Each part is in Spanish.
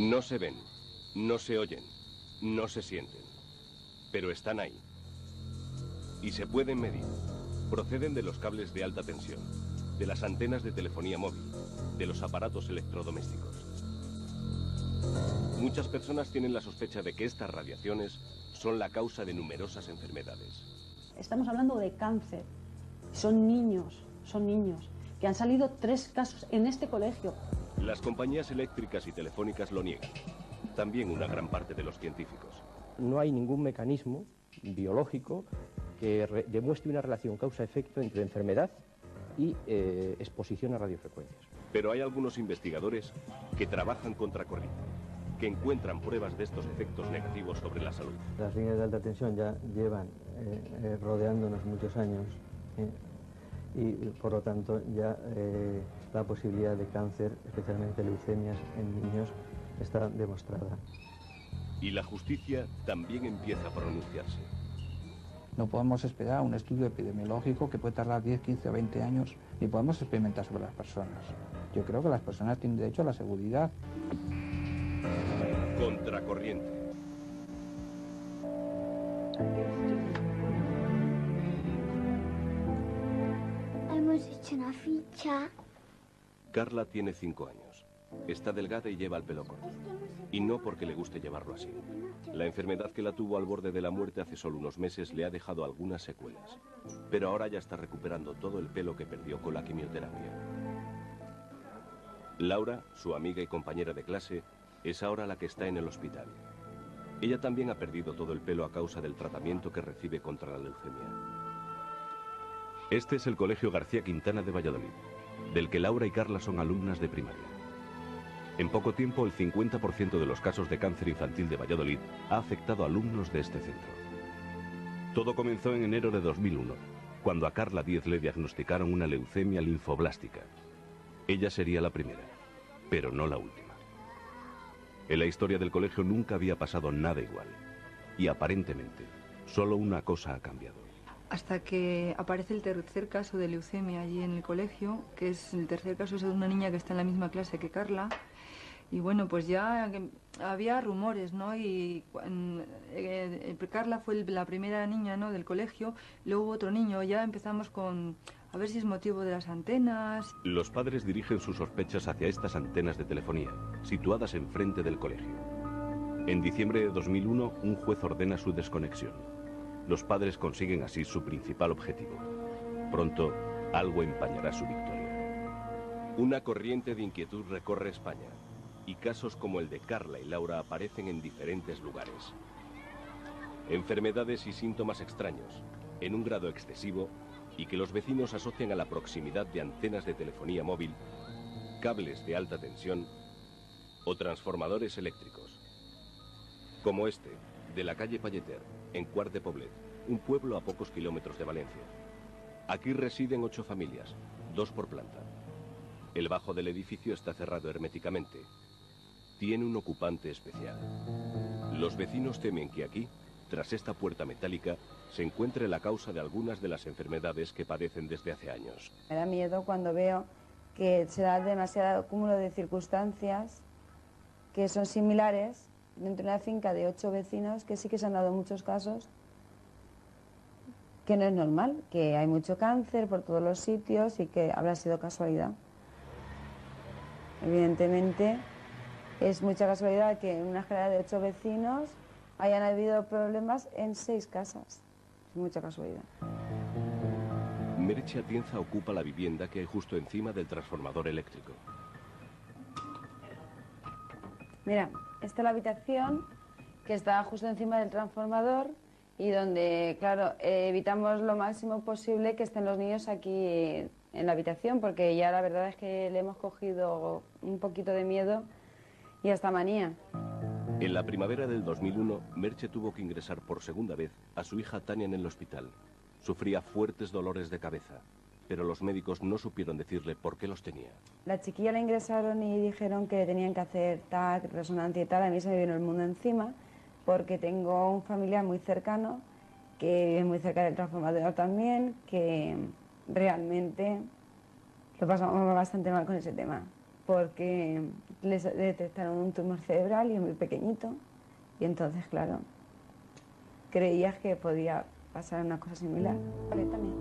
No se ven, no se oyen, no se sienten, pero están ahí. Y se pueden medir. Proceden de los cables de alta tensión, de las antenas de telefonía móvil, de los aparatos electrodomésticos. Muchas personas tienen la sospecha de que estas radiaciones son la causa de numerosas enfermedades. Estamos hablando de cáncer. Son niños, que han salido 3 casos en este colegio. Las compañías eléctricas y telefónicas lo niegan. También una gran parte de los científicos. No hay ningún mecanismo biológico que demuestre una relación causa-efecto entre enfermedad y exposición a radiofrecuencias. Pero hay algunos investigadores que trabajan contracorriente, que encuentran pruebas de estos efectos negativos sobre la salud. Las líneas de alta tensión ya llevan rodeándonos muchos años y por lo tanto ya la posibilidad de cáncer, especialmente leucemias en niños, está demostrada. Y la justicia también empieza a pronunciarse. No podemos esperar un estudio epidemiológico que puede tardar 10, 15 o 20 años, ni podemos experimentar sobre las personas. Yo creo que las personas tienen derecho a la seguridad. Contracorriente. Hemos hecho una ficha. Carla tiene 5 años. Está delgada y lleva el pelo corto. Y no porque le guste llevarlo así. La enfermedad que la tuvo al borde de la muerte hace solo unos meses le ha dejado algunas secuelas. Pero ahora ya está recuperando todo el pelo que perdió con la quimioterapia. Laura, su amiga y compañera de clase, es ahora la que está en el hospital. Ella también ha perdido todo el pelo a causa del tratamiento que recibe contra la leucemia. Este es el Colegio García Quintana de Valladolid, del que Laura y Carla son alumnas de primaria. En poco tiempo, el 50% de los casos de cáncer infantil de Valladolid ha afectado a alumnos de este centro. Todo comenzó en enero de 2001, cuando a Carla Díez le diagnosticaron una leucemia linfoblástica. Ella sería la primera, pero no la última. En la historia del colegio nunca había pasado nada igual. Y aparentemente, solo una cosa ha cambiado. Hasta que aparece el tercer caso de leucemia allí en el colegio, que es el tercer caso es de una niña que está en la misma clase que Carla. Y bueno, pues ya había rumores, ¿no? Y Carla fue la primera niña, ¿no?, del colegio, luego hubo otro niño, ya empezamos con a ver si es motivo de las antenas. Los padres dirigen sus sospechas hacia estas antenas de telefonía, situadas enfrente del colegio. En diciembre de 2001, un juez ordena su desconexión. Los padres consiguen así su principal objetivo. Pronto, algo empañará su victoria. Una corriente de inquietud recorre España, y casos como el de Carla y Laura aparecen en diferentes lugares. Enfermedades y síntomas extraños, en un grado excesivo, y que los vecinos asocian a la proximidad de antenas de telefonía móvil, cables de alta tensión o transformadores eléctricos. Como este, de la calle Palleter, en Quart de Poblet, un pueblo a pocos kilómetros de Valencia. Aquí residen 8 familias, 2 por planta. El bajo del edificio está cerrado herméticamente. Tiene un ocupante especial. Los vecinos temen que aquí, tras esta puerta metálica, se encuentre la causa de algunas de las enfermedades que padecen desde hace años. Me da miedo cuando veo que se da demasiado cúmulo de circunstancias que son similares dentro de una finca de 8 vecinos, que sí que se han dado muchos casos, que no es normal, que hay mucho cáncer por todos los sitios y que habrá sido casualidad. Evidentemente, es mucha casualidad que en una escalera de 8 vecinos hayan habido problemas en 6 casas. Es mucha casualidad. Merche Atienza ocupa la vivienda que hay justo encima del transformador eléctrico. Mira, esta es la habitación que está justo encima del transformador y donde, claro, evitamos lo máximo posible que estén los niños aquí en la habitación, porque ya la verdad es que le hemos cogido un poquito de miedo y hasta manía. En la primavera del 2001, Merche tuvo que ingresar por segunda vez a su hija Tania en el hospital. Sufría fuertes dolores de cabeza, pero los médicos no supieron decirle por qué los tenía. La chiquilla la ingresaron y dijeron que tenían que hacer TAC, resonancia y tal. A mí se me vino el mundo encima, porque tengo un familiar muy cercano, que vive muy cerca del transformador también, que realmente lo pasamos bastante mal con ese tema. porque les detectaron un tumor cerebral y es muy pequeñito. Y entonces, claro, creías que podía pasar una cosa similar. Vale, también.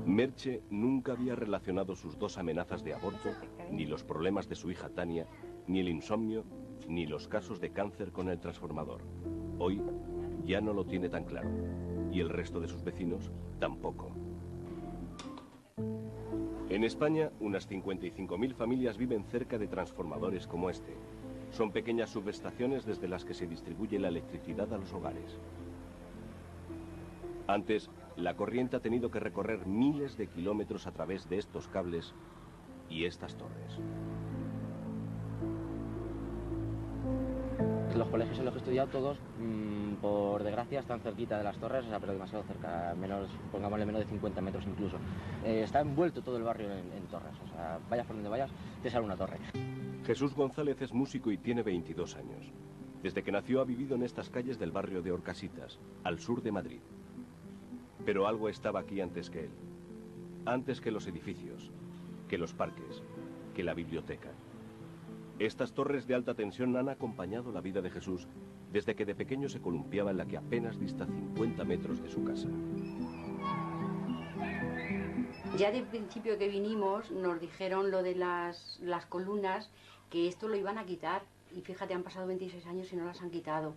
Merche nunca había relacionado sus dos amenazas de aborto, ni los problemas de su hija Tania, ni el insomnio, ni los casos de cáncer con el transformador. Hoy ya no lo tiene tan claro, y el resto de sus vecinos tampoco. En España, unas 55.000 familias viven cerca de transformadores como este. Son pequeñas subestaciones desde las que se distribuye la electricidad a los hogares. Antes, la corriente ha tenido que recorrer miles de kilómetros a través de estos cables y estas torres. Los colegios en los que he estudiado todos, por desgracia, están cerquita de las torres, o sea, pero demasiado cerca, pongámosle menos de 50 metros incluso. Está envuelto todo el barrio en torres, o sea, vayas por donde vayas, te sale una torre. Jesús González es músico y tiene 22 años. Desde que nació ha vivido en estas calles del barrio de Orcasitas, al sur de Madrid. Pero algo estaba aquí antes que él. Antes que los edificios, que los parques, que la biblioteca. Estas torres de alta tensión han acompañado la vida de Jesús desde que de pequeño se columpiaba en la que apenas dista 50 metros de su casa. Ya del principio que vinimos nos dijeron lo de las columnas, que esto lo iban a quitar. Y fíjate, han pasado 26 años y no las han quitado.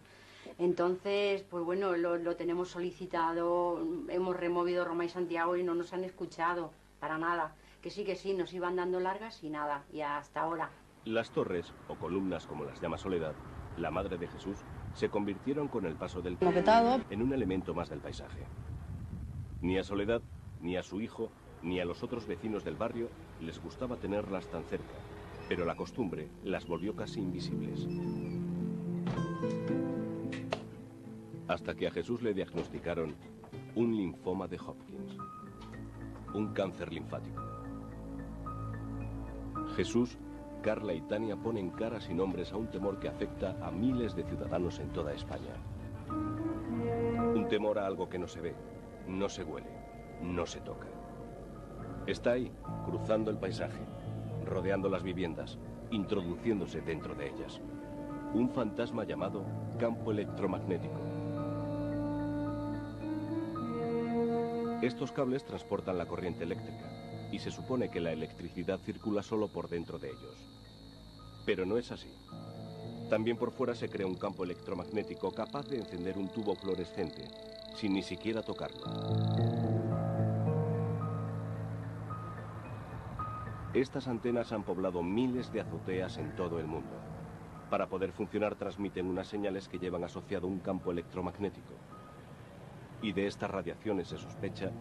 Entonces, pues bueno, lo tenemos solicitado, hemos removido Roma y Santiago y no nos han escuchado para nada. Que sí, nos iban dando largas y nada, y hasta ahora. Las torres, o columnas como las llama Soledad, la madre de Jesús, se convirtieron con el paso del tiempo en un elemento más del paisaje. Ni a Soledad, ni a su hijo, ni a los otros vecinos del barrio les gustaba tenerlas tan cerca, pero la costumbre las volvió casi invisibles. Hasta que a Jesús le diagnosticaron un linfoma de Hodgkin, un cáncer linfático. Jesús, Carla y Tania ponen caras y nombres a un temor que afecta a miles de ciudadanos en toda España. Un temor a algo que no se ve, no se huele, no se toca. Está ahí, cruzando el paisaje, rodeando las viviendas, introduciéndose dentro de ellas. Un fantasma llamado campo electromagnético. Estos cables transportan la corriente eléctrica y se supone que la electricidad circula solo por dentro de ellos. Pero no es así. También por fuera se crea un campo electromagnético capaz de encender un tubo fluorescente, sin ni siquiera tocarlo. Estas antenas han poblado miles de azoteas en todo el mundo. Para poder funcionar transmiten unas señales que llevan asociado un campo electromagnético. Y de estas radiaciones se sospecha,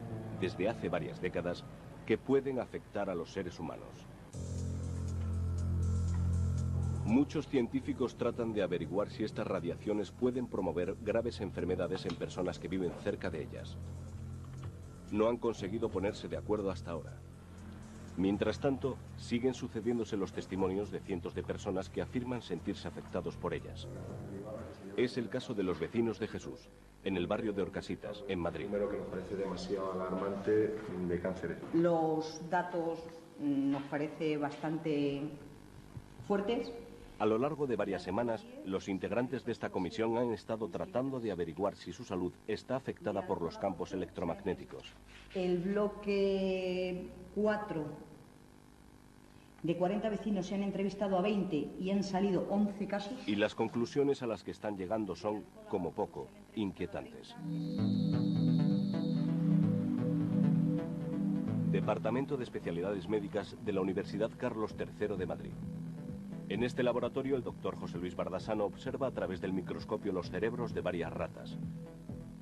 desde hace varias décadas, que pueden afectar a los seres humanos. Muchos científicos tratan de averiguar si estas radiaciones pueden promover graves enfermedades en personas que viven cerca de ellas. No han conseguido ponerse de acuerdo hasta ahora. Mientras tanto, siguen sucediéndose los testimonios de cientos de personas que afirman sentirse afectados por ellas. Es el caso de los vecinos de Jesús, en el barrio de Orcasitas, en Madrid. Primero, que nos parece demasiado alarmante de cáncer. Los datos nos parece bastante fuertes. A lo largo de varias semanas, los integrantes de esta comisión han estado tratando de averiguar si su salud está afectada por los campos electromagnéticos. El bloque 4, de 40 vecinos se han entrevistado a 20 y han salido 11 casos. Y las conclusiones a las que están llegando son, como poco, inquietantes. Departamento de Especialidades Médicas de la Universidad Carlos III de Madrid. En este laboratorio, el doctor José Luis Bardasano observa a través del microscopio los cerebros de varias ratas.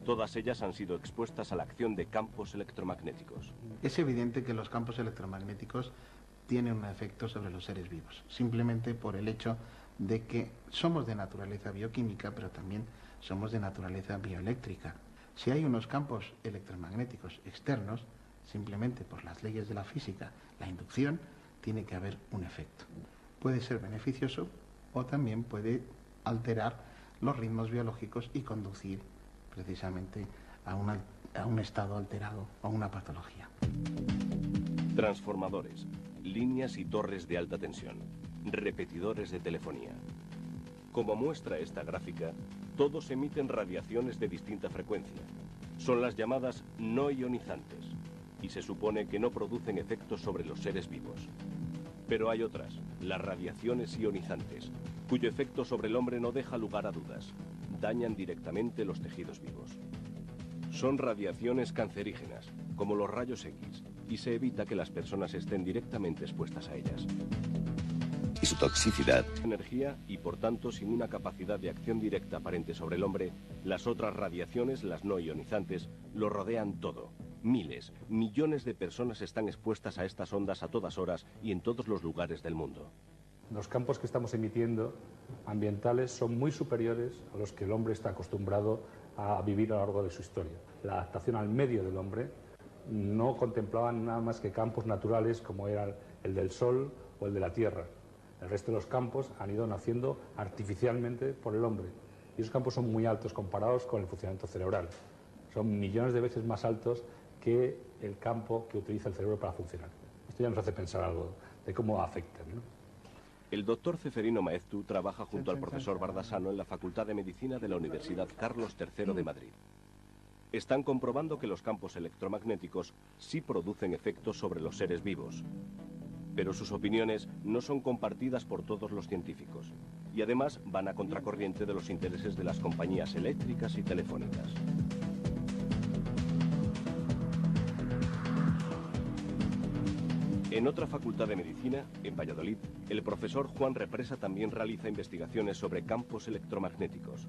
Todas ellas han sido expuestas a la acción de campos electromagnéticos. Es evidente que los campos electromagnéticos tienen un efecto sobre los seres vivos, simplemente por el hecho de que somos de naturaleza bioquímica, pero también somos de naturaleza bioeléctrica. Si hay unos campos electromagnéticos externos, simplemente por las leyes de la física, la inducción, tiene que haber un efecto. Puede ser beneficioso o también puede alterar los ritmos biológicos y conducir precisamente a un estado alterado, a una patología. Transformadores, líneas y torres de alta tensión. repetidores de telefonía. Como muestra esta gráfica, todos emiten radiaciones de distinta frecuencia. Son las llamadas no ionizantes y se supone que no producen efectos sobre los seres vivos. Pero hay otras, las radiaciones ionizantes, cuyo efecto sobre el hombre no deja lugar a dudas. Dañan directamente los tejidos vivos. Son radiaciones cancerígenas, como los rayos X, y se evita que las personas estén directamente expuestas a ellas. Y su toxicidad. Energía y por tanto sin una capacidad de acción directa aparente sobre el hombre, las otras radiaciones, las no ionizantes, lo rodean todo. Miles, millones de personas están expuestas a estas ondas a todas horas y en todos los lugares del mundo. Los campos que estamos emitiendo ambientales son muy superiores a los que el hombre está acostumbrado a vivir a lo largo de su historia. La adaptación al medio del hombre no contemplaba nada más que campos naturales como era el del Sol o el de la Tierra. El resto de los campos han ido naciendo artificialmente por el hombre. Y esos campos son muy altos comparados con el funcionamiento cerebral. Son millones de veces más altos que el campo que utiliza el cerebro para funcionar. Esto ya nos hace pensar algo de cómo afectan, ¿no? El doctor Ceferino Maeztu trabaja junto al profesor Bardasano en la Facultad de Medicina de la Universidad Carlos III de Madrid. Están comprobando que los campos electromagnéticos sí producen efectos sobre los seres vivos. Pero sus opiniones no son compartidas por todos los científicos. Y además van a contracorriente de los intereses de las compañías eléctricas y telefónicas. En otra facultad de medicina, en Valladolid, el profesor Juan Represa también realiza investigaciones sobre campos electromagnéticos.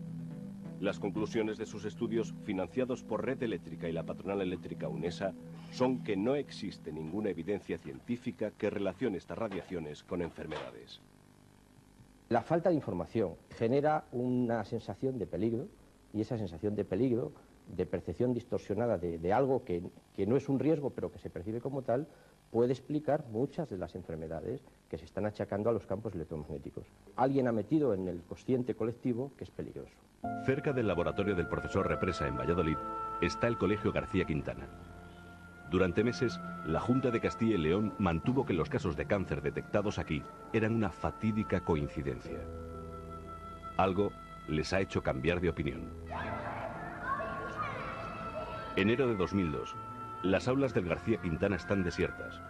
Las conclusiones de sus estudios, financiados por Red Eléctrica y la patronal eléctrica UNESA, son que no existe ninguna evidencia científica que relacione estas radiaciones con enfermedades. La falta de información genera una sensación de peligro, y esa sensación de peligro, de percepción distorsionada de algo que no es un riesgo, pero que se percibe como tal, puede explicar muchas de las enfermedades que se están achacando a los campos electromagnéticos. Alguien ha metido en el consciente colectivo que es peligroso. Cerca del laboratorio del profesor Represa en Valladolid está el Colegio García Quintana. Durante meses, la Junta de Castilla y León mantuvo que los casos de cáncer detectados aquí eran una fatídica coincidencia. Algo les ha hecho cambiar de opinión. Enero de 2002. Las aulas del García Quintana están desiertas.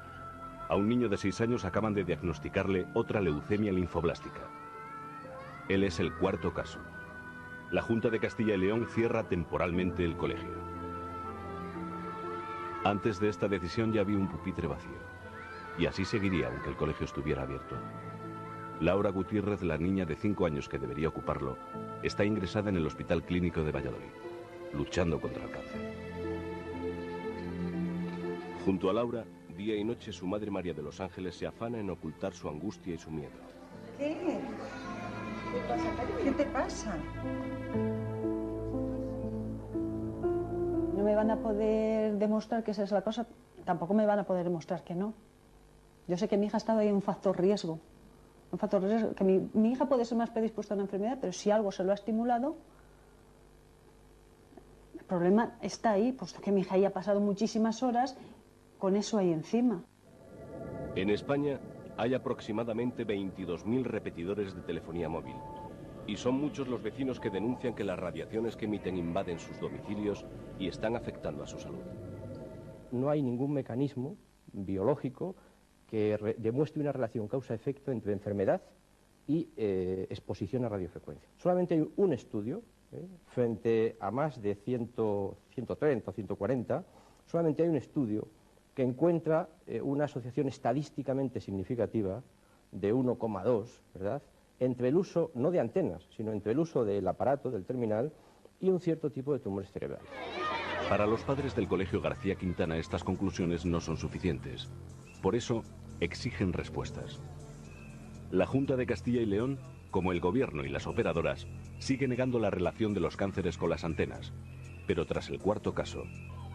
A un niño de 6 años acaban de diagnosticarle otra leucemia linfoblástica. Él es el cuarto caso. La Junta de Castilla y León cierra temporalmente el colegio. Antes de esta decisión ya había un pupitre vacío. Y así seguiría aunque el colegio estuviera abierto. Laura Gutiérrez, la niña de 5 años que debería ocuparlo, está ingresada en el Hospital Clínico de Valladolid, luchando contra el cáncer. Junto a Laura, día y noche su madre María de los Ángeles se afana en ocultar su angustia y su miedo. ¿Qué? ¿Qué te pasa? No me van a poder demostrar que esa es la cosa, tampoco me van a poder demostrar que no. Yo sé que mi hija ha estado ahí en un factor riesgo. Un factor riesgo, que mi hija puede ser más predispuesta a una enfermedad, pero si algo se lo ha estimulado, el problema está ahí, puesto que mi hija ya ha pasado muchísimas horas con eso ahí encima. En España hay aproximadamente 22.000 repetidores de telefonía móvil. Y son muchos los vecinos que denuncian que las radiaciones que emiten invaden sus domicilios y están afectando a su salud. No hay ningún mecanismo biológico que demuestre una relación causa-efecto entre enfermedad y exposición a radiofrecuencia. Solamente hay un estudio, frente a más de 130 o 140, solamente hay un estudio que encuentra una asociación estadísticamente significativa de 1,2, ¿verdad?, entre el uso, no de antenas, sino entre el uso del aparato, del terminal, y un cierto tipo de tumores cerebrales. Para los padres del Colegio García Quintana estas conclusiones no son suficientes. Por eso exigen respuestas. La Junta de Castilla y León, como el gobierno y las operadoras, sigue negando la relación de los cánceres con las antenas, pero tras el cuarto caso,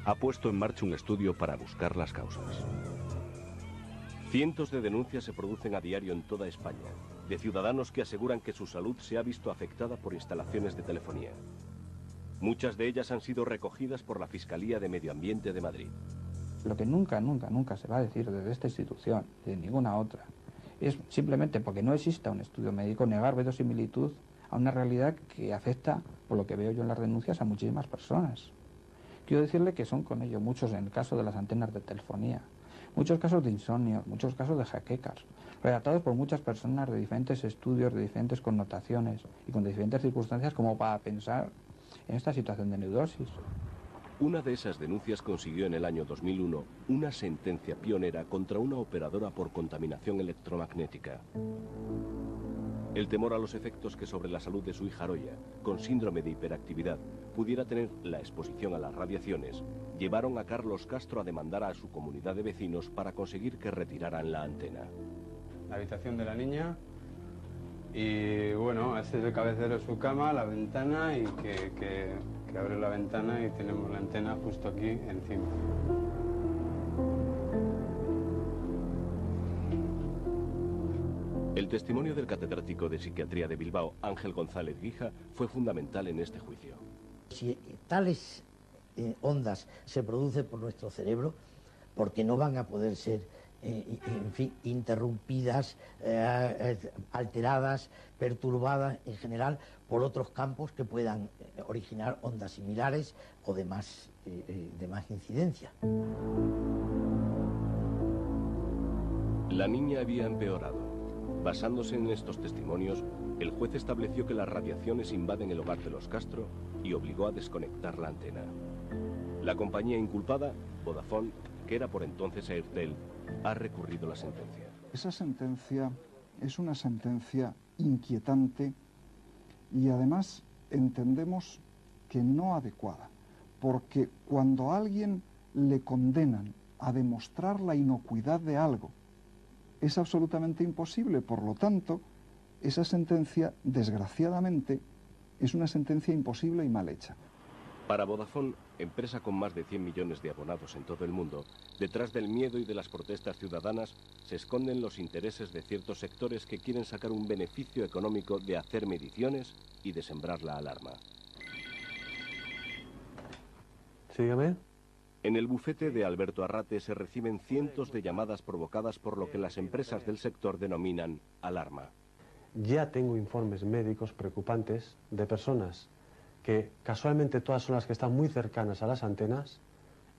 ha puesto en marcha un estudio para buscar las causas. Cientos de denuncias se producen a diario en toda España, de ciudadanos que aseguran que su salud se ha visto afectada por instalaciones de telefonía. Muchas de ellas han sido recogidas por la Fiscalía de Medio Ambiente de Madrid. Lo que nunca se va a decir desde esta institución, de ninguna otra, es simplemente porque no exista un estudio médico negar verosimilitud a una realidad que afecta, por lo que veo yo en las denuncias, a muchísimas personas. Quiero decirle que son con ello muchos en el caso de las antenas de telefonía, muchos casos de insomnio, muchos casos de jaquecas, relatados por muchas personas de diferentes estudios, de diferentes connotaciones y con diferentes circunstancias como para pensar en esta situación de neurosis. Una de esas denuncias consiguió en el año 2001 una sentencia pionera contra una operadora por contaminación electromagnética. El temor a los efectos que sobre la salud de su hija Aroya, con síndrome de hiperactividad, pudiera tener la exposición a las radiaciones, llevaron a Carlos Castro a demandar a su comunidad de vecinos para conseguir que retiraran la antena. La habitación de la niña y bueno, este es el cabecero de su cama, la ventana y que abre la ventana y tenemos la antena justo aquí encima. El testimonio del catedrático de psiquiatría de Bilbao, Ángel González Guija, fue fundamental en este juicio. Si tales ondas se producen por nuestro cerebro, porque no van a poder ser en fin, interrumpidas, alteradas, perturbadas en general por otros campos que puedan originar ondas similares o de más incidencia. La niña había empeorado. Basándose en estos testimonios, el juez estableció que las radiaciones invaden el hogar de los Castro y obligó a desconectar la antena. La compañía inculpada, Vodafone, que era por entonces Airtel, ha recurrido la sentencia. Esa sentencia es una sentencia inquietante y además entendemos que no adecuada, porque cuando a alguien le condenan a demostrar la inocuidad de algo, es absolutamente imposible. Por lo tanto, esa sentencia, desgraciadamente, es una sentencia imposible y mal hecha. Para Vodafone, empresa con más de 100 millones de abonados en todo el mundo, detrás del miedo y de las protestas ciudadanas se esconden los intereses de ciertos sectores que quieren sacar un beneficio económico de hacer mediciones y de sembrar la alarma. Sígame. En el bufete de Alberto Arrate se reciben cientos de llamadas provocadas por lo que las empresas del sector denominan alarma. Ya tengo informes médicos preocupantes de personas que casualmente todas son las que están muy cercanas a las antenas,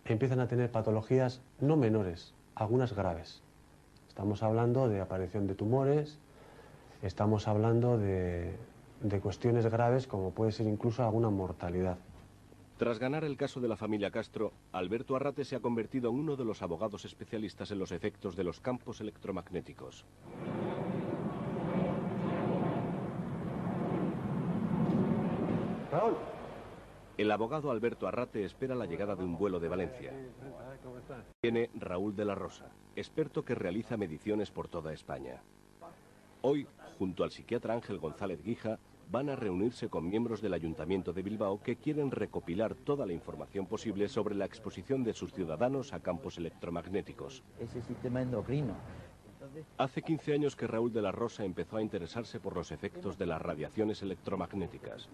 empiezan a tener patologías no menores, algunas graves. Estamos hablando de aparición de tumores, estamos hablando de cuestiones graves como puede ser incluso alguna mortalidad. Tras ganar el caso de la familia Castro, Alberto Arrate se ha convertido en uno de los abogados especialistas en los efectos de los campos electromagnéticos. Raúl. El abogado Alberto Arrate espera la llegada de un vuelo de Valencia. Viene Raúl de la Rosa, experto que realiza mediciones por toda España. Hoy, junto al psiquiatra Ángel González Guija, van a reunirse con miembros del Ayuntamiento de Bilbao que quieren recopilar toda la información posible sobre la exposición de sus ciudadanos a campos electromagnéticos. Ese sistema endocrino. Hace 15 años que Raúl de la Rosa empezó a interesarse por los efectos de las radiaciones electromagnéticas.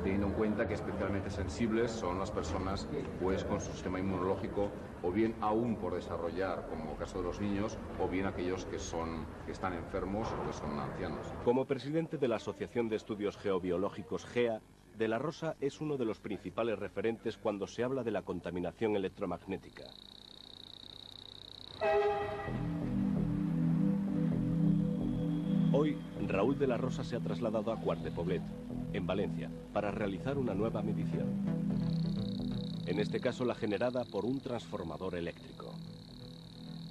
Teniendo en cuenta que especialmente sensibles son las personas pues con su sistema inmunológico o bien aún por desarrollar, como el caso de los niños, o bien aquellos que están enfermos o que son ancianos. Como presidente de la Asociación de Estudios Geobiológicos GEA, de la Rosa es uno de los principales referentes cuando se habla de la contaminación electromagnética. Hoy, Raúl de la Rosa se ha trasladado a Quart de Poblet, en Valencia, para realizar una nueva medición. En este caso, la generada por un transformador eléctrico.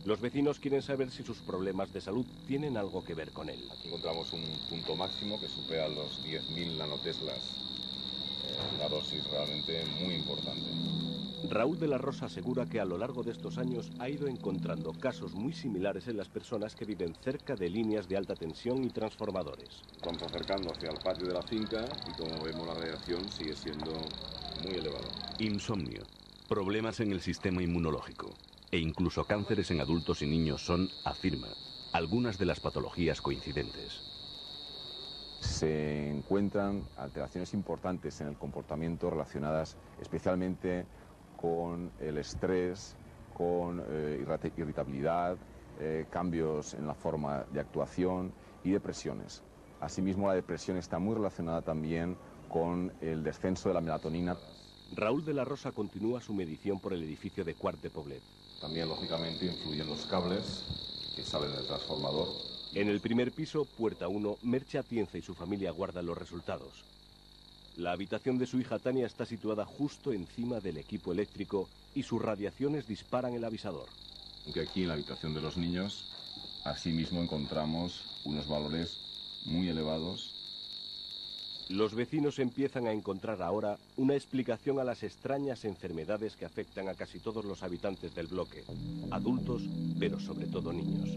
Los vecinos quieren saber si sus problemas de salud tienen algo que ver con él. Aquí encontramos un punto máximo que supera los 10.000 nanoteslas. Una dosis realmente muy importante. Raúl de la Rosa asegura que a lo largo de estos años ha ido encontrando casos muy similares en las personas que viven cerca de líneas de alta tensión y transformadores. Vamos acercando hacia el patio de la finca y como vemos la radiación sigue siendo muy elevada. Insomnio, problemas en el sistema inmunológico e incluso cánceres en adultos y niños son, afirma, algunas de las patologías coincidentes. Se encuentran alteraciones importantes en el comportamiento relacionadas especialmente con el estrés, con irritabilidad, cambios en la forma de actuación y depresiones. Asimismo, la depresión está muy relacionada también con el descenso de la melatonina. Raúl de la Rosa continúa su medición por el edificio de Quart de Poblet. También, lógicamente, influyen los cables que salen del transformador. En el primer piso, puerta 1, Merche Atienza y su familia guardan los resultados. La habitación de su hija Tania está situada justo encima del equipo eléctrico y sus radiaciones disparan el avisador. Aunque aquí en la habitación de los niños, asimismo encontramos unos valores muy elevados. Los vecinos empiezan a encontrar ahora una explicación a las extrañas enfermedades que afectan a casi todos los habitantes del bloque, adultos, pero sobre todo niños.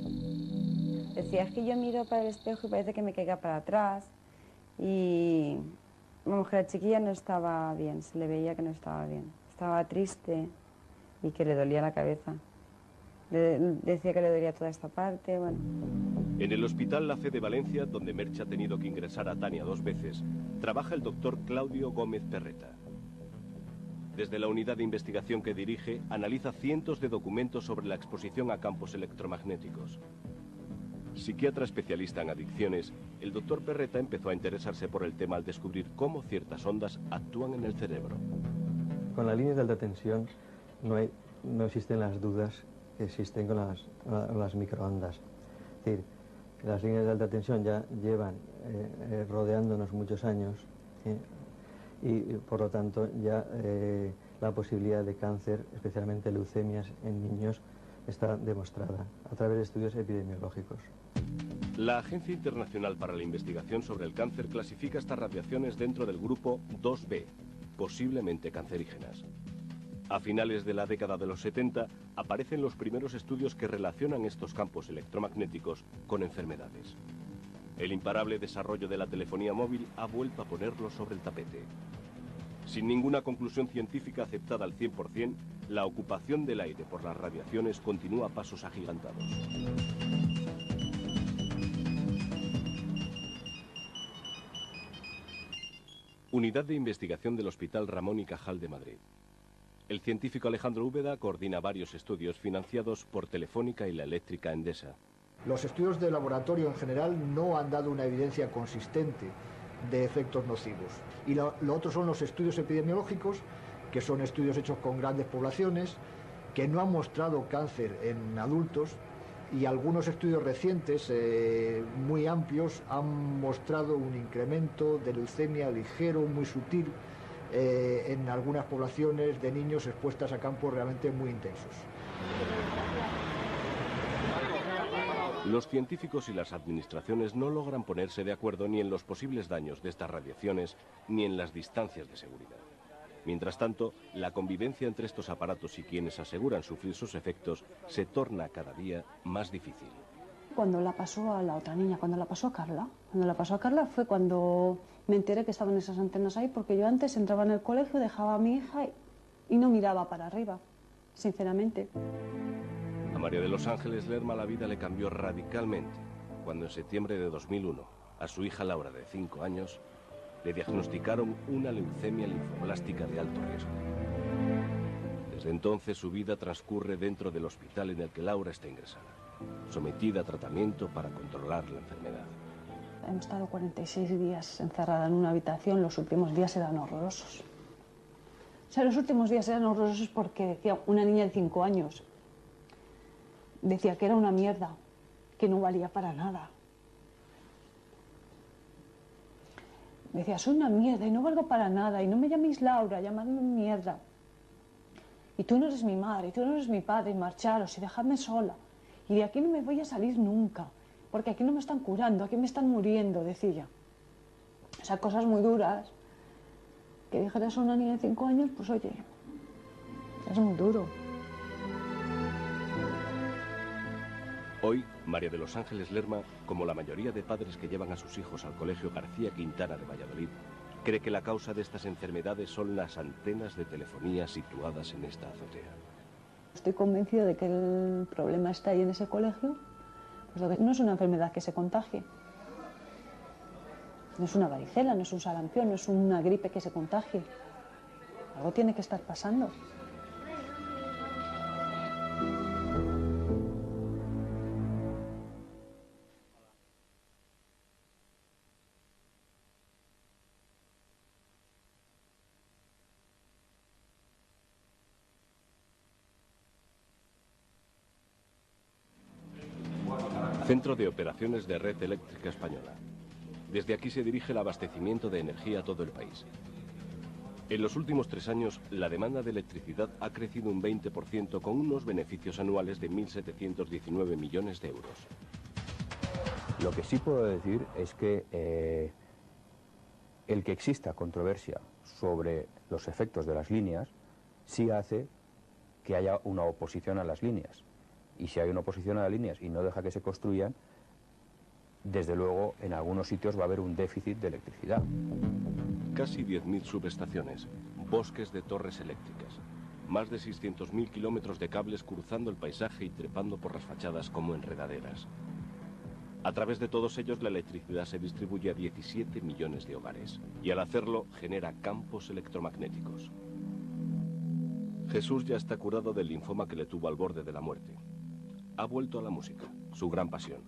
Decía, es que yo miro para el espejo y parece que me caiga para atrás y vamos, que la chiquilla no estaba bien, se le veía que no estaba bien, estaba triste y que le dolía la cabeza. Decía que le dolía toda esta parte, bueno. En el Hospital La Fe de Valencia, donde Merche ha tenido que ingresar a Tania 2 veces, trabaja el doctor Claudio Gómez Perreta. Desde la unidad de investigación que dirige, analiza cientos de documentos sobre la exposición a campos electromagnéticos. Psiquiatra especialista en adicciones, el doctor Perreta empezó a interesarse por el tema al descubrir cómo ciertas ondas actúan en el cerebro. Con la línea de alta tensión no existen las dudas que existen con las microondas. Es decir, las líneas de alta tensión ya llevan rodeándonos muchos años y por lo tanto ya la posibilidad de cáncer, especialmente leucemias en niños, está demostrada a través de estudios epidemiológicos. La Agencia Internacional para la Investigación sobre el Cáncer clasifica estas radiaciones dentro del grupo 2B, posiblemente cancerígenas. A finales de la década de los 70 aparecen los primeros estudios que relacionan estos campos electromagnéticos con enfermedades. El imparable desarrollo de la telefonía móvil ha vuelto a ponerlos sobre el tapete. Sin ninguna conclusión científica aceptada al 100%, la ocupación del aire por las radiaciones continúa a pasos agigantados. Unidad de Investigación del Hospital Ramón y Cajal de Madrid. El científico Alejandro Úbeda coordina varios estudios financiados por Telefónica y la eléctrica Endesa. Los estudios de laboratorio en general no han dado una evidencia consistente de efectos nocivos. Y lo otro son los estudios epidemiológicos, que son estudios hechos con grandes poblaciones, que no han mostrado cáncer en adultos, y algunos estudios recientes, muy amplios, han mostrado un incremento de leucemia ligero, muy sutil, en algunas poblaciones de niños expuestas a campos realmente muy intensos. Los científicos y las administraciones no logran ponerse de acuerdo ni en los posibles daños de estas radiaciones ni en las distancias de seguridad. Mientras tanto, la convivencia entre estos aparatos y quienes aseguran sufrir sus efectos se torna cada día más difícil. Cuando la pasó a la otra niña, cuando la pasó a Carla fue cuando me enteré que estaban esas antenas ahí, porque yo antes entraba en el colegio, dejaba a mi hija y no miraba para arriba, sinceramente. A María de los Ángeles Lerma la vida le cambió radicalmente cuando en septiembre de 2001 a su hija Laura, de 5 años, le diagnosticaron una leucemia linfoblástica de alto riesgo. Desde entonces su vida transcurre dentro del hospital en el que Laura está ingresada, sometida a tratamiento para controlar la enfermedad. Hemos estado 46 días encerrada en una habitación, los últimos días eran horrorosos. O sea, los últimos días eran horrorosos porque decía una niña de 5 años, decía que era una mierda, que no valía para nada. Decía, soy una mierda y no valgo para nada, y no me llaméis Laura, llamadme mierda. Y tú no eres mi madre, y tú no eres mi padre, y marcharos y dejadme sola. Y de aquí no me voy a salir nunca, porque aquí no me están curando, aquí me están muriendo, decía. O sea, cosas muy duras. Que dijeras a una niña de 5 años, pues oye, es muy duro. Hoy, María de los Ángeles Lerma, como la mayoría de padres que llevan a sus hijos al Colegio García Quintana de Valladolid, cree que la causa de estas enfermedades son las antenas de telefonía situadas en esta azotea. Estoy convencida de que el problema está ahí en ese colegio, pues no es una enfermedad que se contagie. No es una varicela, no es un sarampión, no es una gripe que se contagie. Algo tiene que estar pasando. Centro de Operaciones de Red Eléctrica Española. Desde aquí se dirige el abastecimiento de energía a todo el país. En los últimos 3 años, la demanda de electricidad ha crecido un 20% con unos beneficios anuales de 1.719 millones de euros. Lo que sí puedo decir es que el que exista controversia sobre los efectos de las líneas sí hace que haya una oposición a las líneas. Y si hay una oposición a las líneas y no deja que se construyan, desde luego en algunos sitios va a haber un déficit de electricidad. Casi 10.000 subestaciones, bosques de torres eléctricas, más de 600.000 kilómetros de cables cruzando el paisaje y trepando por las fachadas como enredaderas. A través de todos ellos la electricidad se distribuye a 17 millones de hogares y al hacerlo genera campos electromagnéticos. Jesús ya está curado del linfoma que le tuvo al borde de la muerte. Ha vuelto a la música, su gran pasión,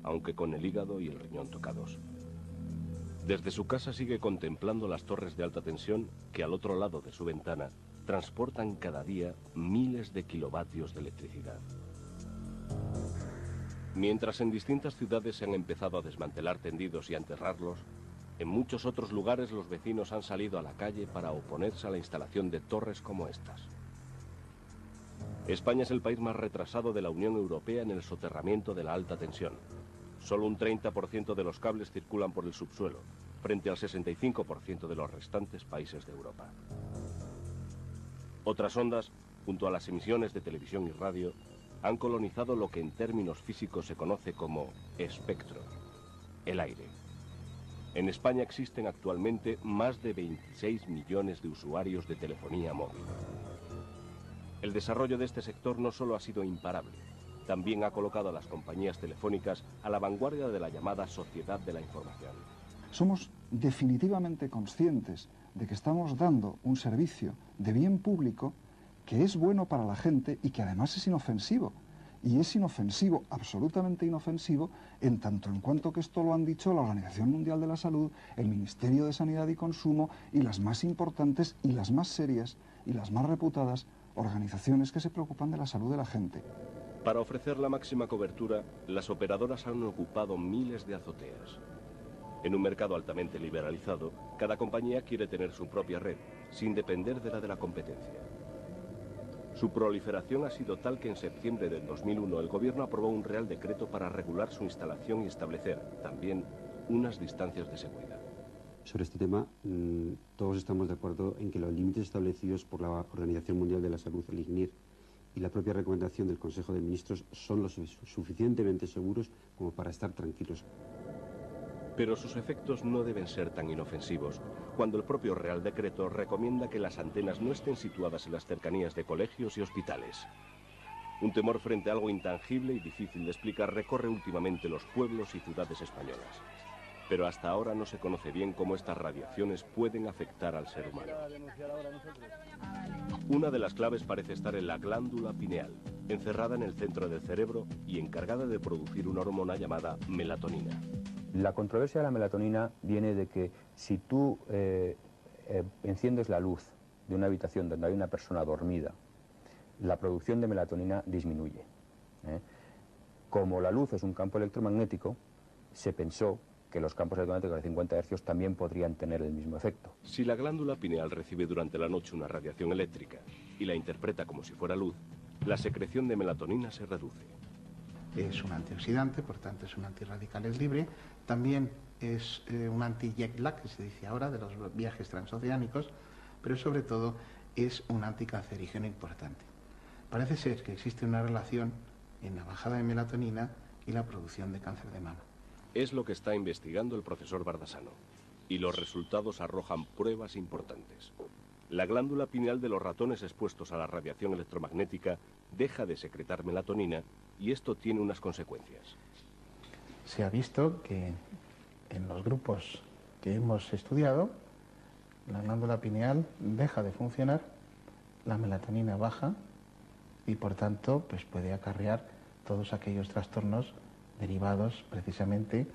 aunque con el hígado y el riñón tocados. Desde su casa sigue contemplando las torres de alta tensión que al otro lado de su ventana transportan cada día miles de kilovatios de electricidad. Mientras en distintas ciudades se han empezado a desmantelar tendidos y a enterrarlos, en muchos otros lugares los vecinos han salido a la calle para oponerse a la instalación de torres como estas. España es el país más retrasado de la Unión Europea en el soterramiento de la alta tensión. Solo un 30% de los cables circulan por el subsuelo, frente al 65% de los restantes países de Europa. Otras ondas, junto a las emisiones de televisión y radio, han colonizado lo que en términos físicos se conoce como espectro, el aire. En España existen actualmente más de 26 millones de usuarios de telefonía móvil. El desarrollo de este sector no solo ha sido imparable, también ha colocado a las compañías telefónicas a la vanguardia de la llamada sociedad de la información. Somos definitivamente conscientes de que estamos dando un servicio de bien público que es bueno para la gente y que además es inofensivo. Y es inofensivo, absolutamente inofensivo, en tanto en cuanto que esto lo han dicho la Organización Mundial de la Salud, el Ministerio de Sanidad y Consumo y las más importantes y las más serias y las más reputadas organizaciones que se preocupan de la salud de la gente. Para ofrecer la máxima cobertura, las operadoras han ocupado miles de azoteas. En un mercado altamente liberalizado, cada compañía quiere tener su propia red, sin depender de la competencia. Su proliferación ha sido tal que en septiembre del 2001 el gobierno aprobó un Real Decreto para regular su instalación y establecer, también, unas distancias de seguridad. Sobre este tema, todos estamos de acuerdo en que los límites establecidos por la Organización Mundial de la Salud, el ICNIR, y la propia recomendación del Consejo de Ministros son lo suficientemente seguros como para estar tranquilos. Pero sus efectos no deben ser tan inofensivos, cuando el propio Real Decreto recomienda que las antenas no estén situadas en las cercanías de colegios y hospitales. Un temor frente a algo intangible y difícil de explicar recorre últimamente los pueblos y ciudades españolas. Pero hasta ahora no se conoce bien cómo estas radiaciones pueden afectar al ser humano. Una de las claves parece estar en la glándula pineal, encerrada en el centro del cerebro y encargada de producir una hormona llamada melatonina. La controversia de la melatonina viene de que si tú enciendes la luz de una habitación donde hay una persona dormida, la producción de melatonina disminuye. Como la luz es un campo electromagnético, se pensó que los campos electromagnéticos de 50 Hz también podrían tener el mismo efecto. Si la glándula pineal recibe durante la noche una radiación eléctrica y la interpreta como si fuera luz, la secreción de melatonina se reduce. Es un antioxidante, por tanto es un antirradicales libre. También es un anti-jet lag, que se dice ahora, de los viajes transoceánicos, pero sobre todo es un anticancerígeno importante. Parece ser que existe una relación en la bajada de melatonina y la producción de cáncer de mama. Es lo que está investigando el profesor Bardasano, y los resultados arrojan pruebas importantes. La glándula pineal de los ratones expuestos a la radiación electromagnética deja de secretar melatonina y esto tiene unas consecuencias. Se ha visto que en los grupos que hemos estudiado, la glándula pineal deja de funcionar, la melatonina baja y por tanto pues puede acarrear todos aquellos trastornos derivados precisamente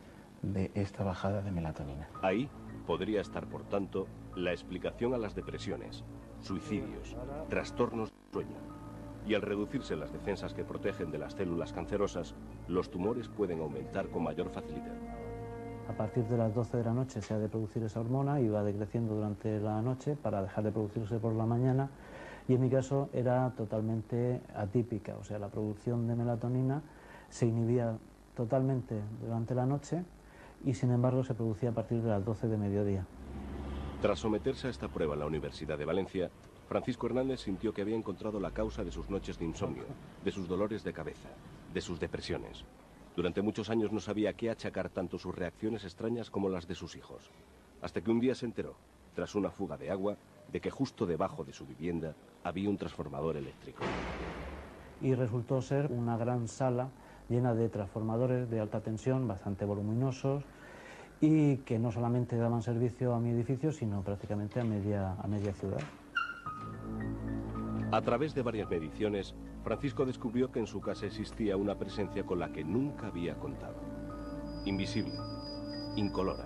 de esta bajada de melatonina. Ahí podría estar, por tanto, la explicación a las depresiones, suicidios, trastornos de sueño. Y al reducirse las defensas que protegen de las células cancerosas, los tumores pueden aumentar con mayor facilidad. A partir de las 12 de la noche se ha de producir esa hormona y va decreciendo durante la noche para dejar de producirse por la mañana, y en mi caso era totalmente atípica, o sea, la producción de melatonina se inhibía totalmente durante la noche y sin embargo se producía a partir de las 12 de mediodía. Tras someterse a esta prueba en la Universidad de Valencia, Francisco Hernández sintió que había encontrado la causa de sus noches de insomnio, de sus dolores de cabeza, de sus depresiones. Durante muchos años no sabía a qué achacar tanto sus reacciones extrañas como las de sus hijos, hasta que un día se enteró, tras una fuga de agua, de que justo debajo de su vivienda había un transformador eléctrico. Y resultó ser una gran sala llena de transformadores de alta tensión, bastante voluminosos, y que no solamente daban servicio a mi edificio, sino prácticamente a media ciudad. A través de varias mediciones, Francisco descubrió que en su casa existía una presencia con la que nunca había contado. Invisible, incolora,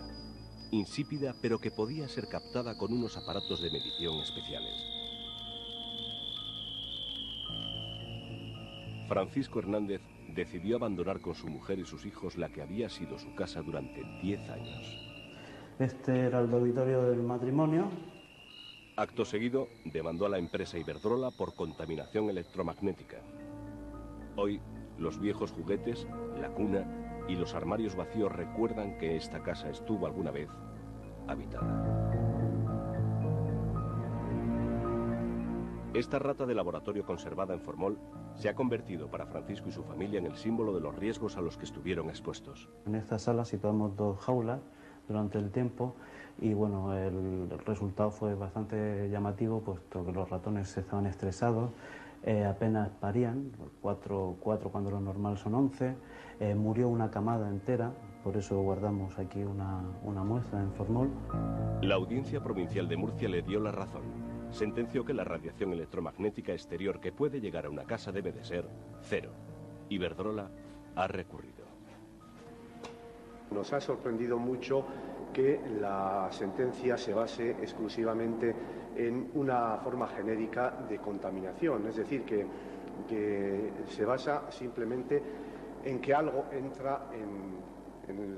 insípida, pero que podía ser captada con unos aparatos de medición especiales. Francisco Hernández decidió abandonar con su mujer y sus hijos la que había sido su casa durante 10 años. Este era el dormitorio del matrimonio. Acto seguido, demandó a la empresa Iberdrola por contaminación electromagnética. Hoy, los viejos juguetes, la cuna y los armarios vacíos recuerdan que esta casa estuvo alguna vez habitada. Esta rata de laboratorio conservada en formol se ha convertido para Francisco y su familia en el símbolo de los riesgos a los que estuvieron expuestos. En esta sala situamos 2 jaulas durante el tiempo y bueno, el resultado fue bastante llamativo, puesto que los ratones estaban estresados, apenas parían, 4 cuando lo normal son 11, murió una camada entera, por eso guardamos aquí una muestra en formol. La Audiencia Provincial de Murcia le dio la razón. Sentenció que la radiación electromagnética exterior que puede llegar a una casa debe de ser 0. Iberdrola ha recurrido. Nos ha sorprendido mucho que la sentencia se base exclusivamente en una forma genérica de contaminación, es decir, que se basa simplemente en que algo entra en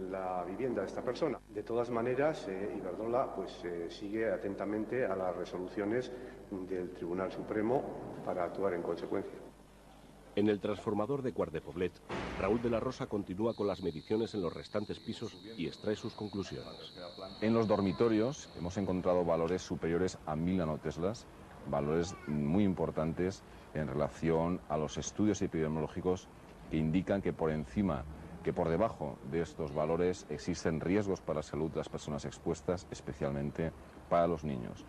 la vivienda de esta persona. De todas maneras, Iberdrola sigue atentamente a las resoluciones del Tribunal Supremo para actuar en consecuencia. En el transformador de Quart de Poblet, Raúl de la Rosa continúa con las mediciones en los restantes pisos y extrae sus conclusiones. En los dormitorios hemos encontrado valores superiores a 1000 nanoteslas, valores muy importantes en relación a los estudios epidemiológicos que indican que por debajo de estos valores existen riesgos para la salud de las personas expuestas, especialmente para los niños.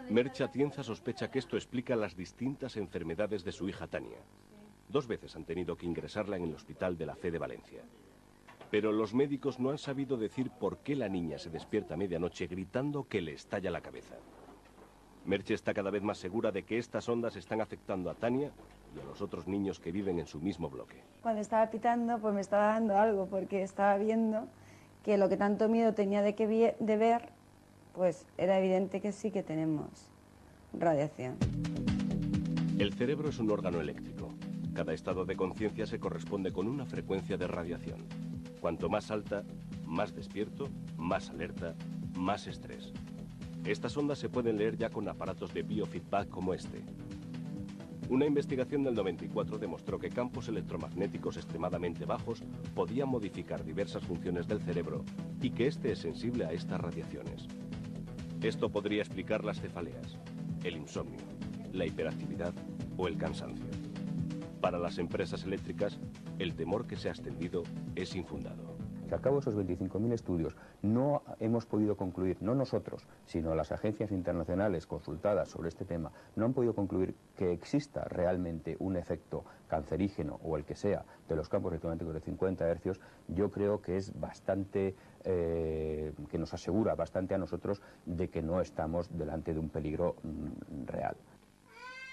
Merche Atienza sospecha que esto explica las distintas enfermedades de su hija Tania. 2 veces han tenido que ingresarla en el Hospital de la Fe de Valencia. Pero los médicos no han sabido decir por qué la niña se despierta a medianoche gritando que le estalla la cabeza. Merche está cada vez más segura de que estas ondas están afectando a Tania y a los otros niños que viven en su mismo bloque. Cuando estaba pitando, pues me estaba dando algo, porque estaba viendo que lo que tanto miedo tenía de ver, pues era evidente que sí que tenemos radiación. El cerebro es un órgano eléctrico. Cada estado de conciencia se corresponde con una frecuencia de radiación. Cuanto más alta, más despierto, más alerta, más estrés. Estas ondas se pueden leer ya con aparatos de biofeedback como este. Una investigación del 94 demostró que campos electromagnéticos extremadamente bajos podían modificar diversas funciones del cerebro y que este es sensible a estas radiaciones. Esto podría explicar las cefaleas, el insomnio, la hiperactividad o el cansancio. Para las empresas eléctricas, el temor que se ha extendido es infundado. Que a cabo de esos 25.000 estudios no hemos podido concluir, no nosotros, sino las agencias internacionales consultadas sobre este tema, no han podido concluir que exista realmente un efecto cancerígeno o el que sea de los campos electromagnéticos de 50 hercios, yo creo que es bastante, que nos asegura bastante a nosotros de que no estamos delante de un peligro real.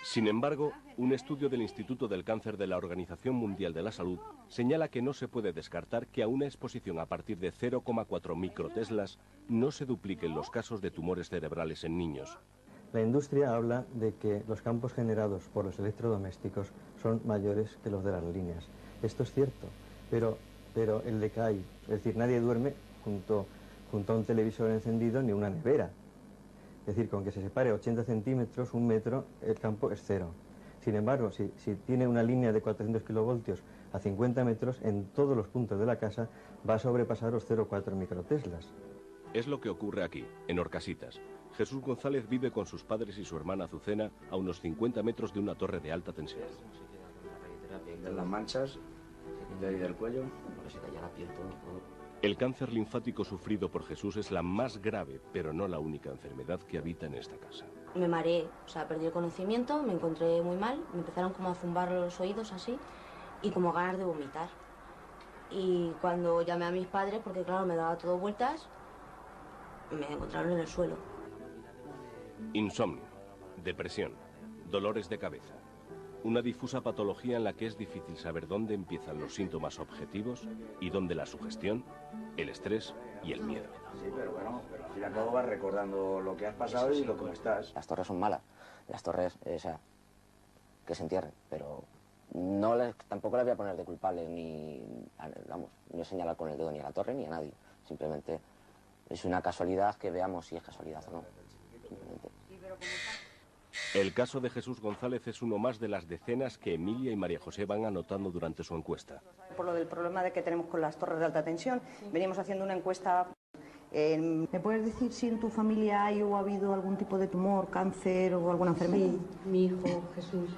Sin embargo, un estudio del Instituto del Cáncer de la Organización Mundial de la Salud señala que no se puede descartar que a una exposición a partir de 0,4 microteslas no se dupliquen los casos de tumores cerebrales en niños. La industria habla de que los campos generados por los electrodomésticos son mayores que los de las líneas. Esto es cierto, pero el decay, es decir, nadie duerme junto a un televisor encendido ni una nevera. Es decir, con que se separe 80 centímetros, 1 metro, el campo es cero. Sin embargo, si tiene una línea de 400 kilovoltios a 50 metros, en todos los puntos de la casa va a sobrepasar los 0,4 microteslas. Es lo que ocurre aquí, en Orcasitas. Jesús González vive con sus padres y su hermana Azucena a unos 50 metros de una torre de alta tensión. Las manchas, se quita ahí del cuello, para que se caiga la piel todo. El cáncer linfático sufrido por Jesús es la más grave, pero no la única enfermedad que habita en esta casa. Me mareé, o sea, perdí el conocimiento, me encontré muy mal, me empezaron como a zumbar los oídos así y como ganas de vomitar. Y cuando llamé a mis padres, porque claro, me daba todo vueltas, me encontraron en el suelo. Insomnio, depresión, dolores de cabeza. Una difusa patología en la que es difícil saber dónde empiezan los síntomas objetivos y dónde la sugestión, el estrés y el miedo. Sí, pero bueno, al fin y al cabo vas recordando lo que has pasado y lo que estás. Las torres son malas. Las torres, o sea, que se entierren, pero tampoco las voy a poner de culpables ni señalar con el dedo ni a la torre ni a nadie. Simplemente es una casualidad que veamos si es casualidad o no. Simplemente. El caso de Jesús González es uno más de las decenas que Emilia y María José van anotando durante su encuesta. Por lo del problema de que tenemos con las torres de alta tensión, venimos haciendo una encuesta. ¿Me puedes decir si en tu familia hay o ha habido algún tipo de tumor, cáncer o alguna enfermedad? Sí, mi hijo Jesús.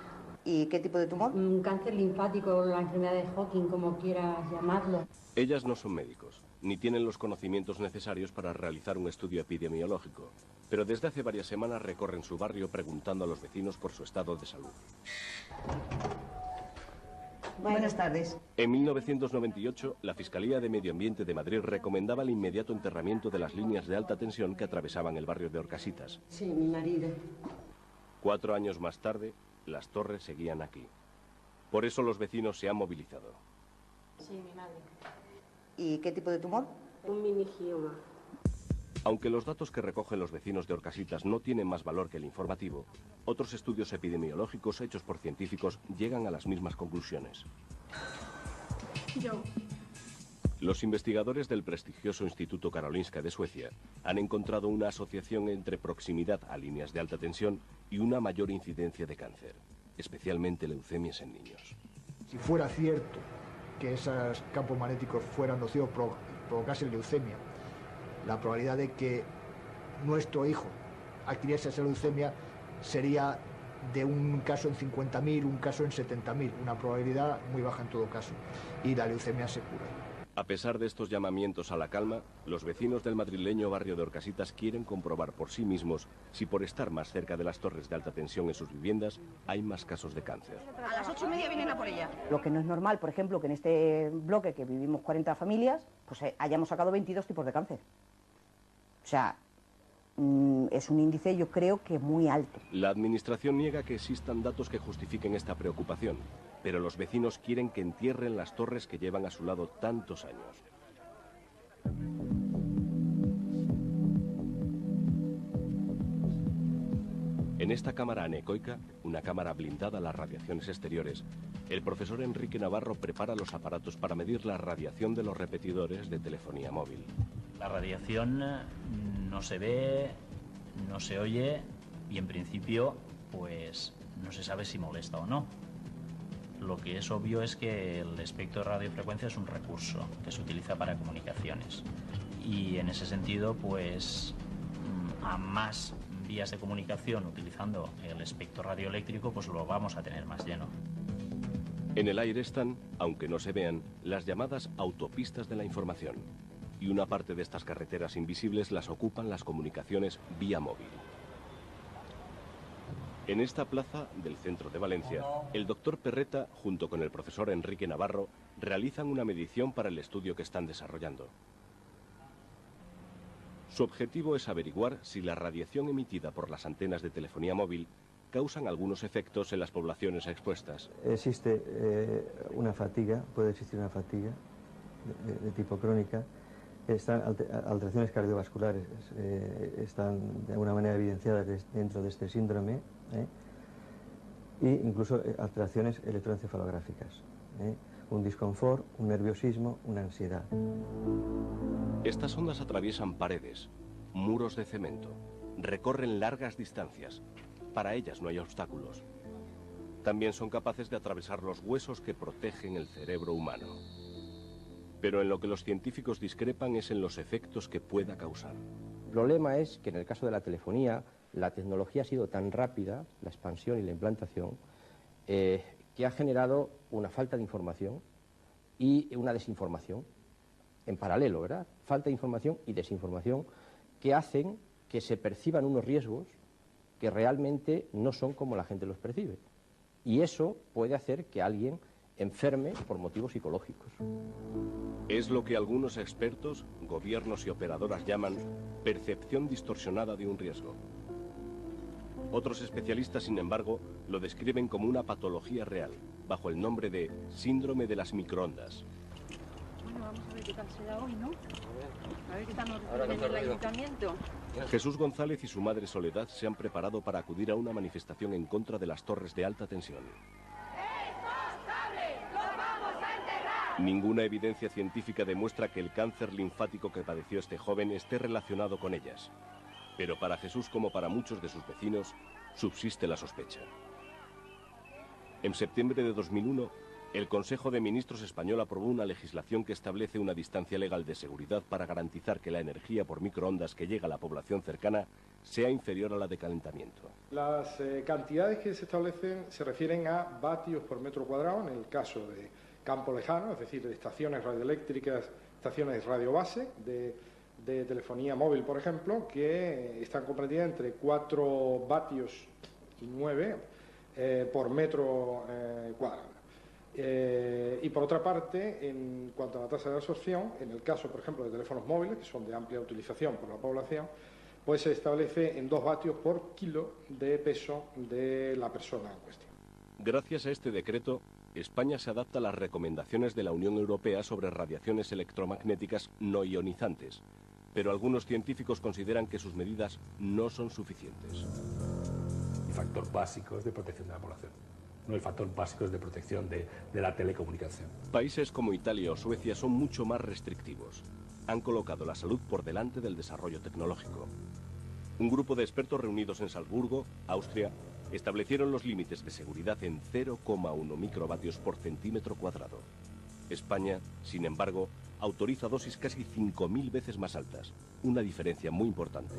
¿Y qué tipo de tumor? Un cáncer linfático, la enfermedad de Hawking, como quieras llamarlo. Ellas no son médicos, ni tienen los conocimientos necesarios para realizar un estudio epidemiológico, pero desde hace varias semanas recorren su barrio preguntando a los vecinos por su estado de salud. Buenas tardes. En 1998, la Fiscalía de Medio Ambiente de Madrid recomendaba el inmediato enterramiento de las líneas de alta tensión que atravesaban el barrio de Orcasitas. Sí, mi marido. 4 años más tarde, las torres seguían aquí. Por eso los vecinos se han movilizado. Sí, mi madre. ¿Y qué tipo de tumor? Un meningioma. Aunque los datos que recogen los vecinos de Orcasitas no tienen más valor que el informativo, otros estudios epidemiológicos hechos por científicos llegan a las mismas conclusiones. Los investigadores del prestigioso Instituto Karolinska de Suecia han encontrado una asociación entre proximidad a líneas de alta tensión y una mayor incidencia de cáncer, especialmente leucemias en niños. Si fuera cierto que esos campos magnéticos fueran nocivos, provocasen leucemia, la probabilidad de que nuestro hijo adquiriese esa leucemia sería de un caso en 50.000, un caso en 70.000, una probabilidad muy baja en todo caso, y la leucemia se cura. A pesar de estos llamamientos a la calma, los vecinos del madrileño barrio de Orcasitas quieren comprobar por sí mismos si por estar más cerca de las torres de alta tensión en sus viviendas hay más casos de cáncer. A las 8:30 vienen a por ella. Lo que no es normal, por ejemplo, que en este bloque que vivimos 40 familias, pues hayamos sacado 22 tipos de cáncer. O sea, es un índice, yo creo, que muy alto. La administración niega que existan datos que justifiquen esta preocupación, pero los vecinos quieren que entierren las torres que llevan a su lado tantos años. En esta cámara anecoica, una cámara blindada a las radiaciones exteriores, el profesor Enrique Navarro prepara los aparatos para medir la radiación de los repetidores de telefonía móvil. La radiación no se ve, no se oye y en principio pues no se sabe si molesta o no. Lo que es obvio es que el espectro de radiofrecuencia es un recurso que se utiliza para comunicaciones y en ese sentido pues a más vías de comunicación utilizando el espectro radioeléctrico pues lo vamos a tener más lleno. En el aire están, aunque no se vean, las llamadas autopistas de la información. Y una parte de estas carreteras invisibles las ocupan las comunicaciones vía móvil. En esta plaza del centro de Valencia, el doctor Perreta, junto con el profesor Enrique Navarro, realizan una medición para el estudio que están desarrollando. Su objetivo es averiguar si la radiación emitida por las antenas de telefonía móvil causan algunos efectos en las poblaciones expuestas. Existe una fatiga, puede existir una fatiga de tipo crónica, Están alteraciones cardiovasculares, están de alguna manera evidenciadas dentro de este síndrome, e incluso alteraciones electroencefalográficas, un disconfort, un nerviosismo, una ansiedad. Estas ondas atraviesan paredes, muros de cemento, recorren largas distancias. Para ellas no hay obstáculos. También son capaces de atravesar los huesos que protegen el cerebro humano. Pero en lo que los científicos discrepan es en los efectos que pueda causar. El problema es que en el caso de la telefonía, la tecnología ha sido tan rápida, la expansión y la implantación, que ha generado una falta de información y una desinformación en paralelo, ¿verdad? Falta de información y desinformación que hacen que se perciban unos riesgos que realmente no son como la gente los percibe. Y eso puede hacer que alguien enferme por motivos psicológicos. Es lo que algunos expertos, gobiernos y operadoras llaman percepción distorsionada de un riesgo. Otros especialistas, sin embargo, lo describen como una patología real, bajo el nombre de síndrome de las microondas. Bueno, vamos a ver qué tal será hoy, ¿no? A ver qué tal nos reciben en el ayuntamiento. Jesús González y su madre Soledad se han preparado para acudir a una manifestación en contra de las torres de alta tensión. Ninguna evidencia científica demuestra que el cáncer linfático que padeció este joven esté relacionado con ellas. Pero para Jesús, como para muchos de sus vecinos, subsiste la sospecha. En septiembre de 2001, el Consejo de Ministros español aprobó una legislación que establece una distancia legal de seguridad para garantizar que la energía por microondas que llega a la población cercana sea inferior a la de calentamiento. Las cantidades que se establecen se refieren a vatios por metro cuadrado en el caso de campo lejano, es decir, de estaciones radioeléctricas, estaciones radiobase, de telefonía móvil, por ejemplo, que están comprendidas entre 4 vatios y 9 por metro cuadrado. Y por otra parte, en cuanto a la tasa de absorción, en el caso, por ejemplo, de teléfonos móviles, que son de amplia utilización por la población, pues se establece en 2 vatios por kilo de peso de la persona en cuestión. Gracias a este decreto, España se adapta a las recomendaciones de la Unión Europea sobre radiaciones electromagnéticas no ionizantes, pero algunos científicos consideran que sus medidas no son suficientes. El factor básico es de protección de la población, no el factor básico es de protección de la telecomunicación. Países como Italia o Suecia son mucho más restrictivos. Han colocado la salud por delante del desarrollo tecnológico. Un grupo de expertos reunidos en Salzburgo, Austria, establecieron los límites de seguridad en 0,1 microvatios por centímetro cuadrado. España, sin embargo, autoriza dosis casi 5.000 veces más altas, una diferencia muy importante.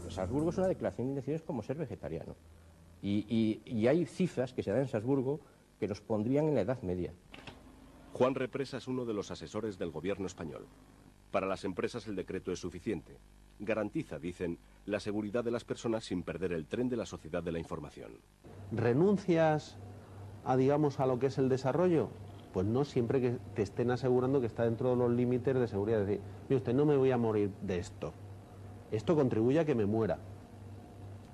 Salzburgo es una declaración de intenciones como ser vegetariano. Y hay cifras que se dan en Salzburgo que nos pondrían en la Edad Media. Juan Represa es uno de los asesores del gobierno español. Para las empresas el decreto es suficiente. Garantiza, dicen, la seguridad de las personas sin perder el tren de la sociedad de la información. ¿Renuncias a, digamos, a lo que es el desarrollo? Pues no, siempre que te estén asegurando que está dentro de los límites de seguridad. Es decir, mire usted, no me voy a morir de esto. Esto contribuye a que me muera.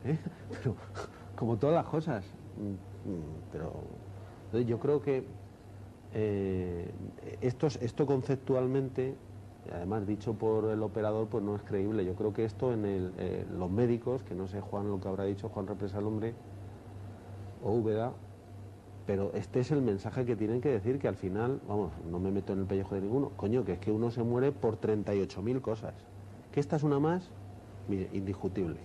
Pero, como todas las cosas. Pero yo creo que esto conceptualmente, además dicho por el operador, pues no es creíble. Yo creo que esto en los médicos, que no sé Juan lo que habrá dicho Juan Represa el hombre, o Úbeda, pero este es el mensaje que tienen que decir, que al final, vamos, no me meto en el pellejo de ninguno, coño, que es que uno se muere por 38.000 cosas. ¿Que esta es una más? Mire, indiscutible.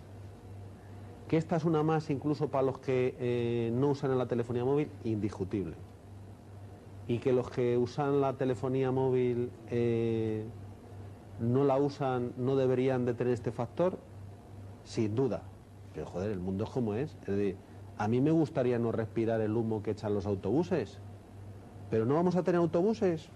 ¿Que esta es una más incluso para los que no usan la telefonía móvil? Indiscutible. Y que los que usan la telefonía móvil no la usan, no deberían de tener este factor, sin duda. Pero joder, el mundo es como es. Es decir, a mí me gustaría no respirar el humo que echan los autobuses, pero no vamos a tener autobuses.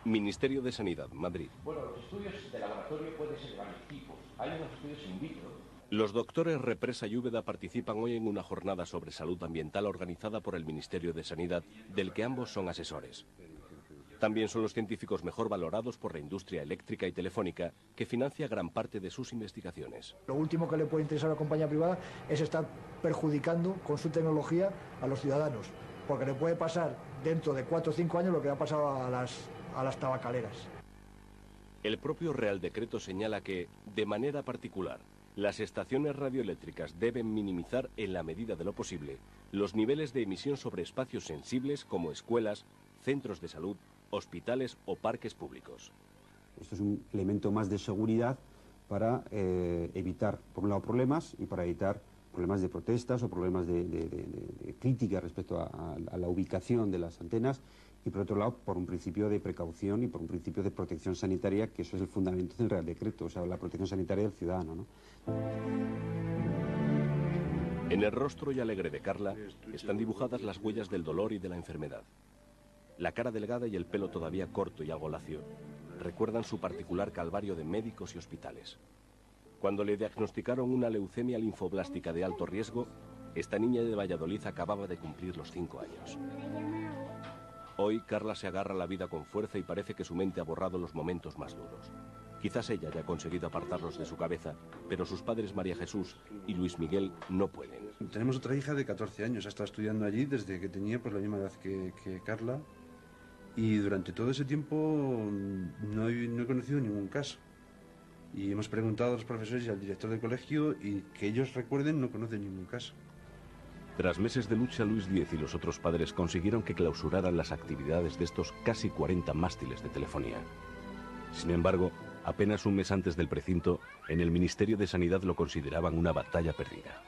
Ministerio de Sanidad, Madrid. Bueno, los estudios de laboratorio pueden ser de varios tipos. Hay unos estudios in vitro. Los doctores Represa y Úbeda participan hoy en una jornada sobre salud ambiental organizada por el Ministerio de Sanidad, del que ambos son asesores. También son los científicos mejor valorados por la industria eléctrica y telefónica, que financia gran parte de sus investigaciones. Lo último que le puede interesar a la compañía privada es estar perjudicando con su tecnología a los ciudadanos, porque le puede pasar dentro de 4 o 5 años lo que ha pasado a las tabacaleras. El propio Real Decreto señala que, de manera particular, las estaciones radioeléctricas deben minimizar, en la medida de lo posible, los niveles de emisión sobre espacios sensibles como escuelas, centros de salud, hospitales o parques públicos. Esto es un elemento más de seguridad para evitar, por un lado, problemas y para evitar problemas de protestas o problemas de crítica respecto a la ubicación de las antenas, y por otro lado, por un principio de precaución y por un principio de protección sanitaria, que eso es el fundamento del Real Decreto, o sea, la protección sanitaria del ciudadano, ¿no? En el rostro y alegre de Carla están dibujadas las huellas del dolor y de la enfermedad. La cara delgada y el pelo todavía corto y algo lacio recuerdan su particular calvario de médicos y hospitales. Cuando le diagnosticaron una leucemia linfoblástica de alto riesgo, esta niña de Valladolid acababa de cumplir los 5 años. Hoy, Carla se agarra a la vida con fuerza y parece que su mente ha borrado los momentos más duros. Quizás ella haya conseguido apartarlos de su cabeza, pero sus padres María Jesús y Luis Miguel no pueden. Tenemos otra hija de 14 años, ha estado estudiando allí desde que tenía pues la misma edad que Carla, y durante todo ese tiempo no he conocido ningún caso. Y hemos preguntado a los profesores y al director del colegio, y que ellos recuerden no conocen ningún caso. Tras meses de lucha, Luis Díez y los otros padres consiguieron que clausuraran las actividades de estos casi 40 mástiles de telefonía. Sin embargo, apenas un mes antes del precinto, en el Ministerio de Sanidad lo consideraban una batalla perdida.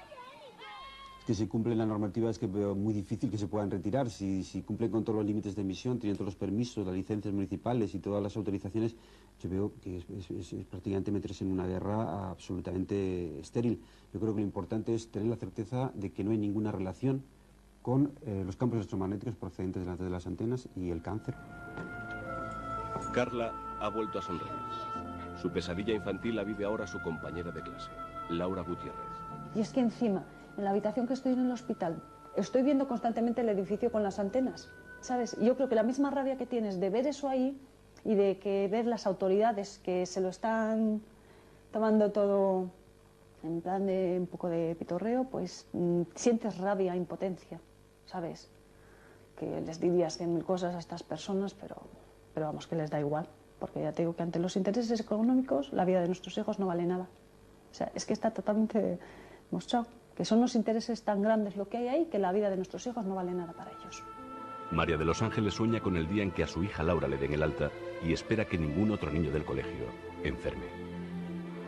Que si cumplen la normativa es que veo muy difícil que se puedan retirar. Si cumplen con todos los límites de emisión, tienen todos los permisos, las licencias municipales y todas las autorizaciones, yo veo que es prácticamente meterse en una guerra absolutamente estéril. Yo creo que lo importante es tener la certeza de que no hay ninguna relación con los campos electromagnéticos procedentes de las antenas y el cáncer. Carla ha vuelto a sonreír. Su pesadilla infantil la vive ahora su compañera de clase, Laura Gutiérrez. Y es que encima, en la habitación que estoy en el hospital, estoy viendo constantemente el edificio con las antenas, ¿sabes? Y yo creo que la misma rabia que tienes de ver eso ahí y de que ver las autoridades que se lo están tomando todo en plan de un poco de pitorreo, pues sientes rabia, impotencia, ¿sabes? Que les dirías 100.000 cosas a estas personas, pero vamos, que les da igual, porque ya te digo que ante los intereses económicos la vida de nuestros hijos no vale nada. O sea, es que está totalmente mostrado que son los intereses tan grandes lo que hay ahí, que la vida de nuestros hijos no vale nada para ellos. María de los Ángeles sueña con el día en que a su hija Laura le den el alta y espera que ningún otro niño del colegio enferme.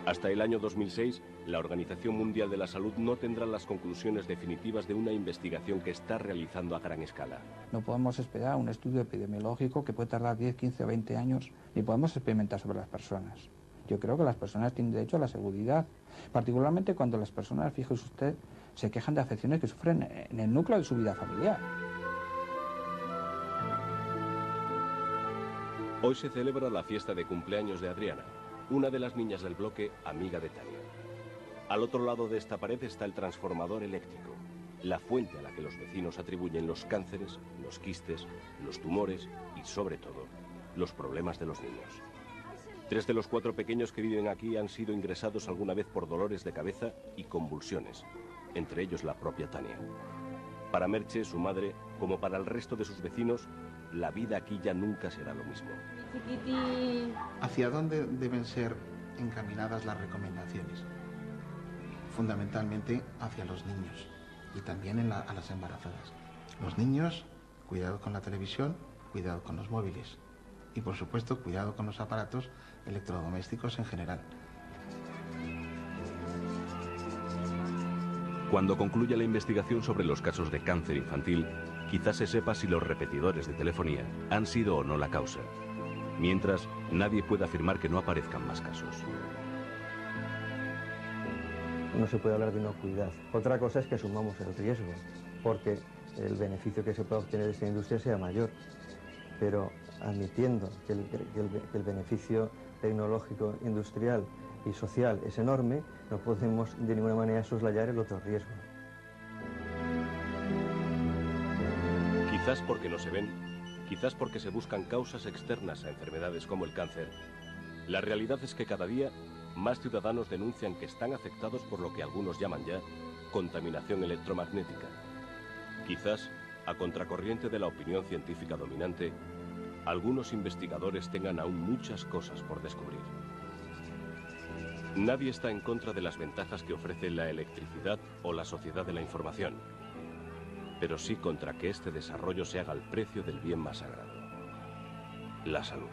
Hasta el año 2006, la Organización Mundial de la Salud no tendrá las conclusiones definitivas de una investigación que está realizando a gran escala. No podemos esperar un estudio epidemiológico que puede tardar 10, 15 o 20 años, ni podemos experimentar sobre las personas. Yo creo que las personas tienen derecho a la seguridad, particularmente cuando las personas, fíjese usted, se quejan de afecciones que sufren en el núcleo de su vida familiar. Hoy se celebra la fiesta de cumpleaños de Adriana, una de las niñas del bloque, amiga de Tania. Al otro lado de esta pared está el transformador eléctrico, la fuente a la que los vecinos atribuyen los cánceres, los quistes, los tumores y, sobre todo, los problemas de los niños. 3 de los 4 pequeños que viven aquí han sido ingresados alguna vez por dolores de cabeza y convulsiones, entre ellos la propia Tania. Para Merche, su madre, como para el resto de sus vecinos, la vida aquí ya nunca será lo mismo. ¿Hacia dónde deben ser encaminadas las recomendaciones? Fundamentalmente hacia los niños y también a las embarazadas. Los niños, cuidado con la televisión, cuidado con los móviles y, por supuesto, cuidado con los aparatos electrodomésticos en general. Cuando concluya la investigación sobre los casos de cáncer infantil, quizás se sepa si los repetidores de telefonía han sido o no la causa. Mientras, nadie puede afirmar que no aparezcan más casos. No se puede hablar de inocuidad. Otra cosa es que asumamos el riesgo, porque el beneficio que se puede obtener de esta industria sea mayor. Pero admitiendo que el beneficio tecnológico, industrial y social es enorme, no podemos de ninguna manera soslayar el otro riesgo. Quizás porque no se ven, quizás porque se buscan causas externas a enfermedades como el cáncer, la realidad es que cada día más ciudadanos denuncian que están afectados por lo que algunos llaman ya contaminación electromagnética. Quizás, a contracorriente de la opinión científica dominante, algunos investigadores tengan aún muchas cosas por descubrir. Nadie está en contra de las ventajas que ofrece la electricidad o la sociedad de la información, pero sí contra que este desarrollo se haga al precio del bien más sagrado, la salud.